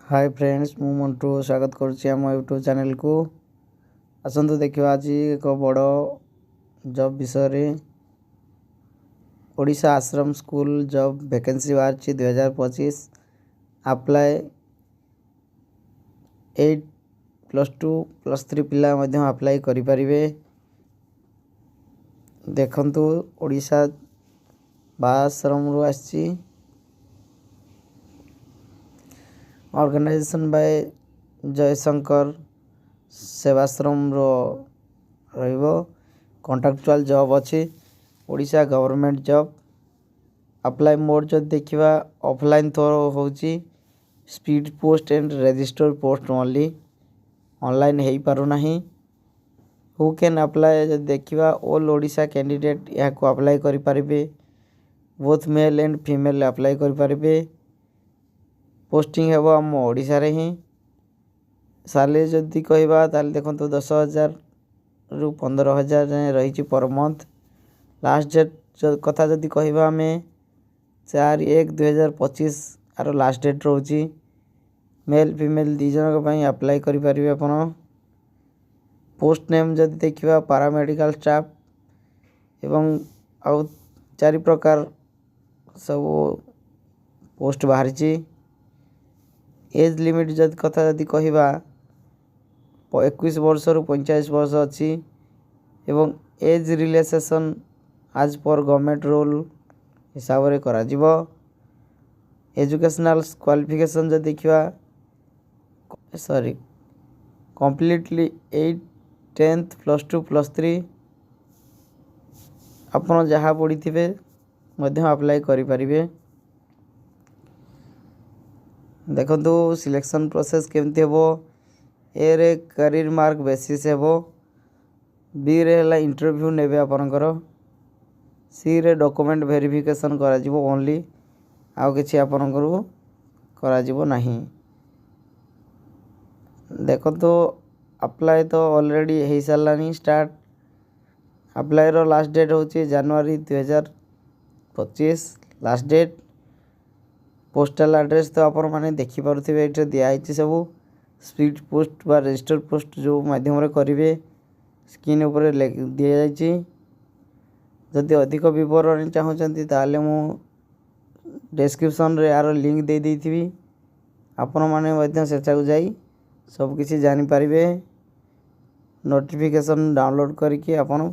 Hi friends मु मंटू स्वागत करुच्ची आम यूट्यूब चैनल को। आसतु देखा आज एक बड़ जॉब विषय ओडिशा आश्रम स्कूल जॉब वैकेंसी बाहर 2025 अप्लाई 8+2+3 पिला अप्लाई करें। देखंतु ओडिशा आश्रम रु आसी ऑर्गेनाइजेशन बाय जयशंकर सेवाश्रम रो कॉन्ट्रैक्चुअल जॉब अच्छी Odisha government job. Apply mode जो देखा ऑफलाइन थ्रो होची speed post and register post only online हो पारुना। हु कैन अप्लाई जो देखा ऑल ओडिशा कैंडिडेट यहाँ अप्लाई करें both male and female apply करें। पोस्टिंग है आम ओडिशा रे ही सैलरी जदि कहवा ताल देखो 10,000 रु 15,000 जाए रही पर मंथ। लास्ट डेट कथा जदि कहवा आम 4/1/2025 आर लास्ट डेट रोची। मेल फीमेल दी जन अप्लाई करें आप। पोस्ट नेम जदि देखा पैरामेडिकल स्टाफ एवं आउ 4 प्रकार सब पोस्ट बाहरी। एज लिमिट जब कथा जदि कहवा 21 वर्ष रु 45 वर्ष अच्छी एवं एज रिलैक्सेशन आज पर गवर्नमेंट रूल हिसाब से करा जिवो। एजुकेशनल क्वालिफिकेशन जब देखा कंप्लीटली 8 10th +2+3 आपन जहाँ पढ़ी थे अप्लाई करें। देखो सिलेक्शन प्रोसेस केमती हे ए रे करियर मार्क बेसिस हे बी रे है इंटरव्यू नेबे आपनकर सी रे डॉक्यूमेंट वेरिफिकेशन करा जिवो ओनली आउ किछि आपनकर करा जिवो नहीं। देखो अप्लाई तो ऑलरेडी हो सारानी स्टार्ट। अप्लाई रो लास्ट डेट होची जनवरी 2025 लास्ट डेट। पोस्टल एड्रेस तो आपण माने देखि पारुथिबे एटे दिया आइछि सब स्पीड पोस्ट बा रजिस्टर पोस्ट जो माध्यम रे करिवे स्क्रीन ऊपर दिया जाइछि। जदि अधिक विवरण चाहूचंती ताले मु डिस्क्रिप्शन रे यार लिंक दे देथिबी आपण माने मध्य सेटा को जाई सब किछि जानि परिबे। नोटिफिकेशन डाउनलोड करके आपण